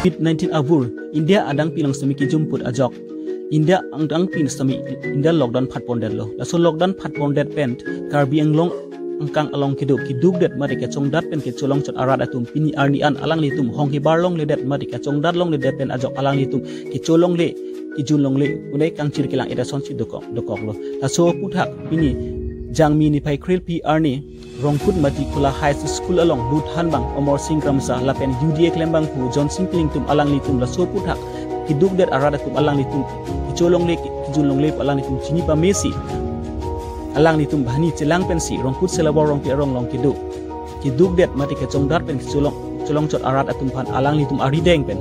COVID-19 abur India adang pilang semi ki jumput ajok India angdang pin semi India lockdown phat ponder lo laso lockdown phat ponder pent karbi anglong angkang along kiduk det mari ke chongdat pen ke cholong chot arat atum pini arni an alang litum hong ki barlong le det mari ke chongdat long le det pen ajok alang litum ki cholong le ki junlong le unai kangchir kilang era son si dokok lo laso puthak pini jangmi ni pai kril pi arni rongput mati kula high school along lut hanbang omor singramsa lapen UDA klembang pu John Simpling tum alang litum la soput hak kiduk det arada tum alang litum kicolong le kijulong le alang litum chini pa Messi alang litum bahani celang pensi rongput selabor rong pi rong long kiduk det mati ke chongdar pen kicolong chot arada tum pan alang litum arideng pen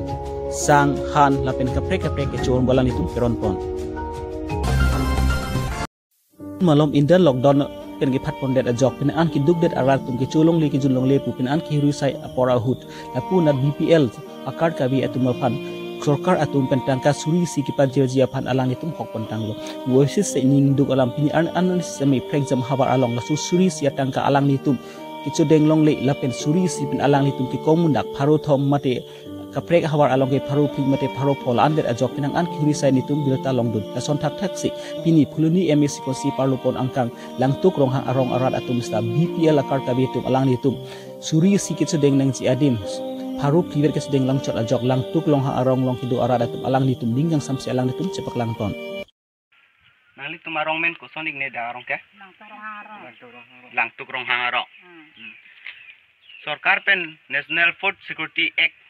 sang han lapen kaprek ke chon balang litum peron pon malom inda lockdown pen ki phat pondet ajok pen an ki duk det arat tum ki chulong le ki julong le pu pen an ki rusai apora hut la pu na BPL akar ka bi atum pan sorkar atum pen tangka suri si ki pan jerjia pan alang itum hok pontang lo wosis se ning duk alam pini an semi prexam habar along la suri si tangka alang litum ki chudeng long le la pen suri si pen alang litum ki komundak pharo thom mate kaprek habar along ke pharo phi mate pharo phol andet ajok pinang an ki risai nitum bilta long dun la son thak si pini phuluni MSC ko si parlupon angkang langtuk rong hang arong arat atum sta BPL akar ka bitum alang nitum suri si ki chudeng nang ji adim pharo phi ke sedeng lang chot ajok langtuk long hang arong long kidu arat atum alang nitum linggang samsi alang nitum cepak lang ton nali tumarong men ko sonik ne da arong ke langtuk rong hang arong sarkar pen National Food Security Act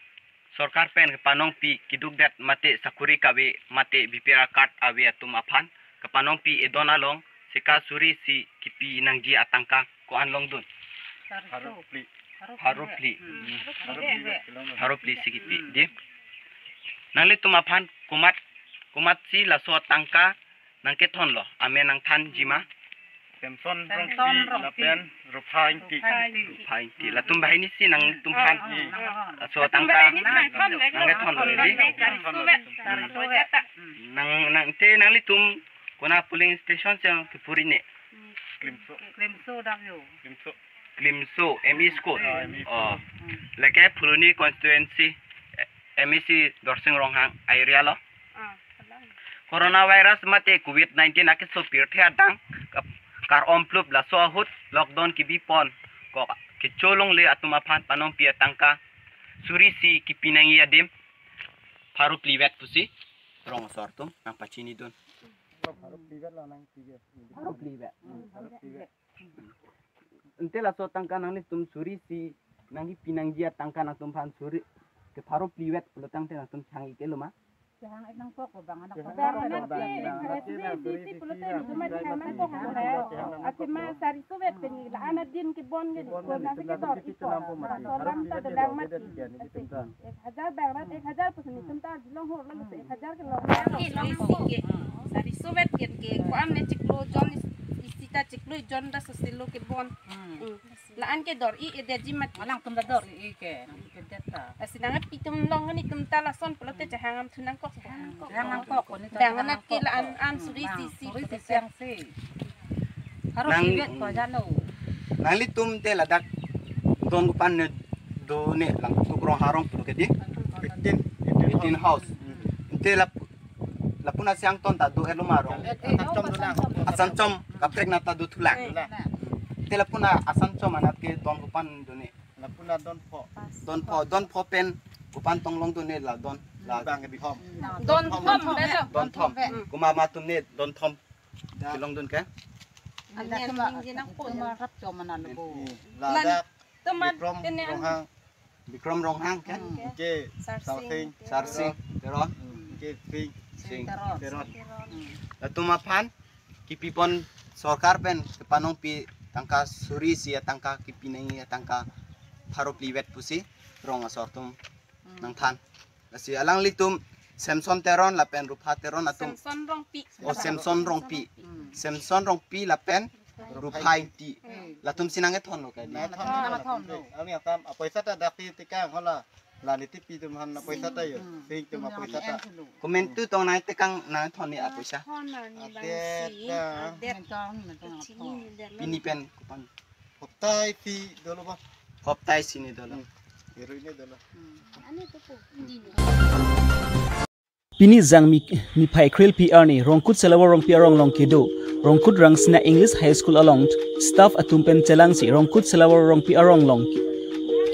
Sarkar pen kepanong pi kiduk dat mate sakuri kabe mate BPR card awe atum aphan kepanong pi edon along sika suri si kipi nangji atangka ko anlong dun harupli si kipi di nali tum aphan kumat si laso tangka nangke thon lo ame nang than jima Samson rong lapen rupain ti latum bahini si nang tumpan so tangka nang thon lo di nang te nang litum kona polling station se kipurine Klimso ME school leke Phuluni constituency MEC Dorsing Ronghang area lo coronavirus mate COVID-19 akit so pirthe adang kar omplup la so hut lockdown ki bipon ko ki cholong le atuma phan panong pia tangka suri si ki pinangi adim paru plivet pusi rong sortum nang pachini don paru plivet la nang plivet ente la so tangka nang tum suri si nang pinangi tangka nang tum phan suri ke paru plivet pelotang te nang tum changi ke luma jangan enang kok bang anak atima sari suwet pengi la ana din ki bon ngi ko na ke dor ito ram ta dalang mat 1000 bang rat 1000 pusni tumta dilong ho lang 1000 ke lo sari suwet ke ko amne ciklo jon isita ciklo jon da sosilo ke bon la an ke dor I ede jimat malang tum da dor I ke deta asinangat pitum long ni tum tala son pelote jahangam tunang kok ni dangan ke la an suri si siang si harus lihat ko jano nali tum te ladak don pan ne do ne lang tukrong harong pu ke di 15 house te la puna siang ton ta do elo marong asan chom kaprek na ta do thulang te la puna asan chom anat ke don pan do ne la puna don pho pen kupan tonglong do ne la don la bang ke bikhom don thom kuma ma tum ne don thom kilong don ke anda seminggu nang pun marap coman anu la teman Bikram Ronghang kan ke sarsing teron ke sing teron latuma phan kipipon sarkar pen kepanong pi tangka suri si tangka kipinai tangka pharo pliwet pusi rong asortum nang than asi alang litum Samson teron lapen rupa teron atum Samson rong pi lapen rupai ti latum sinange thon lo kai ani atam apoisa ta dakti tikang hola la niti pi tum han apoisa ta yo sing tum apoisa ta komen tu tong nai tekang na thon ni apoisa pini pen kupan hoptai pi dolo ba hoptai sini dolo Hero ini adalah. Pini zang mi phai kril PR ni rongkut selawa rong PR rong long kido rongkut rang sina English High School along staff atumpen celangsi rongkut selawa rong PR rong long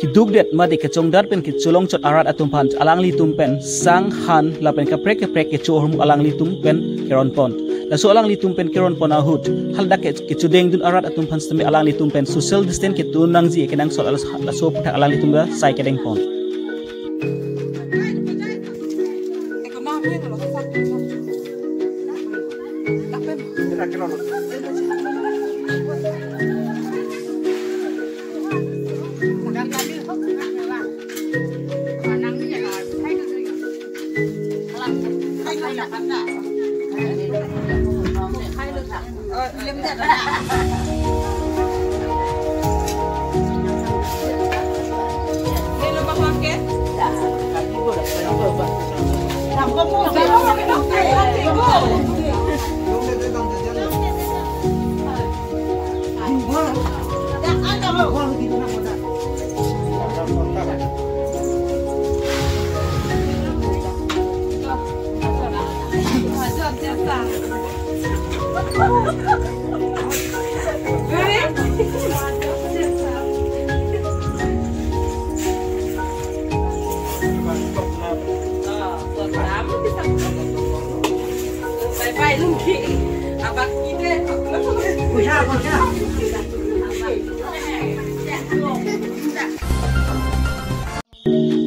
kiduk det mati ke chongdat pen ke chulong chot arat atumpan alang li tumpen sang han lapen ka prek ke chormu alang li tumpen keron pon la so alang li tumpen keron pon ahut hal dak ke chudeng dun arat atumpan stemi alang li tumpen social distance ke tunang ji ke nang sol la so puta alang li tumba sai ke deng pon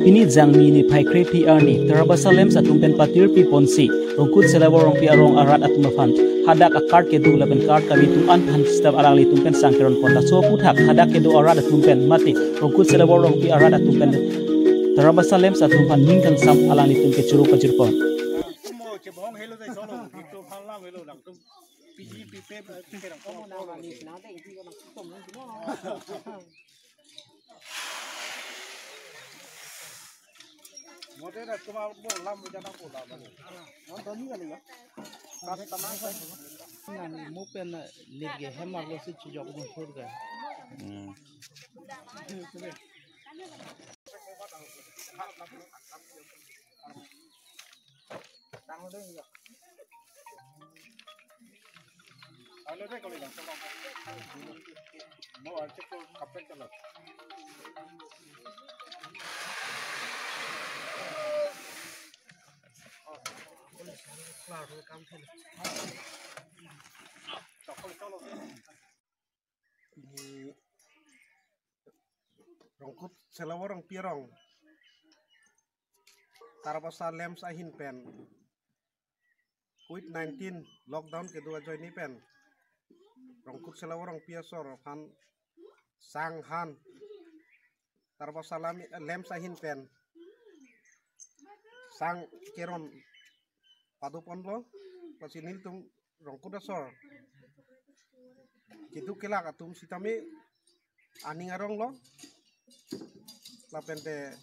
Ini zangmi ni phai kre PR ni Tarabasalem sa tumpen patir pi ponsi rongkut selawa rong PR rong arat atumafan hadak akar ke du laben kar kami tum an han stab alang li tumpen sangkeron pon la so puthak hadak ke du arat atumpen mati rongkut selawa rong pi arat atumpen Tarabasalem sa tumpan mingkang sam alang li tumpe churu kajir pon Modern cuma bolam jangan bola balik. Nonton ni kali ya. Kasih tanah kan. Nani mupen lige hemar lo si chujok mo surga. Ano deh kalau yang sama. Mau arcik tu kapten kalau. Rongkut selawa rong pirong Tarabasalem sahin pen COVID-19 lockdown kedua join ni pen rongkut selawa rong piasor pan sang han Tarabasalem lem sahin pen sang keron padu ponlo pasinil tum rongkut dasor kitu kelak atum sitame aning arong lo lapente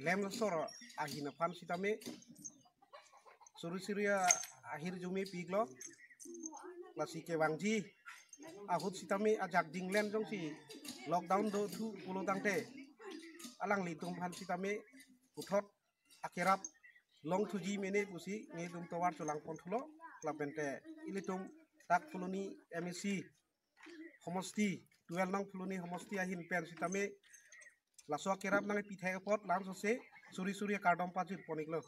lem sor ahina pan sitame suri-suria akhir jumi piglo lasi ke wangji ahut sitame ajak dinglen jong si lockdown do tu pulo tangte alang litung pan sitame uthot akhirat long tuji mene pusi ngi tum tawar tulang pontulo lapente ilitum tak puluni MSC homosti 12 nang puluni homosti ahin pen sitame laso kerap nang pithai pot langsung se suri-suri kardom pajit poniklo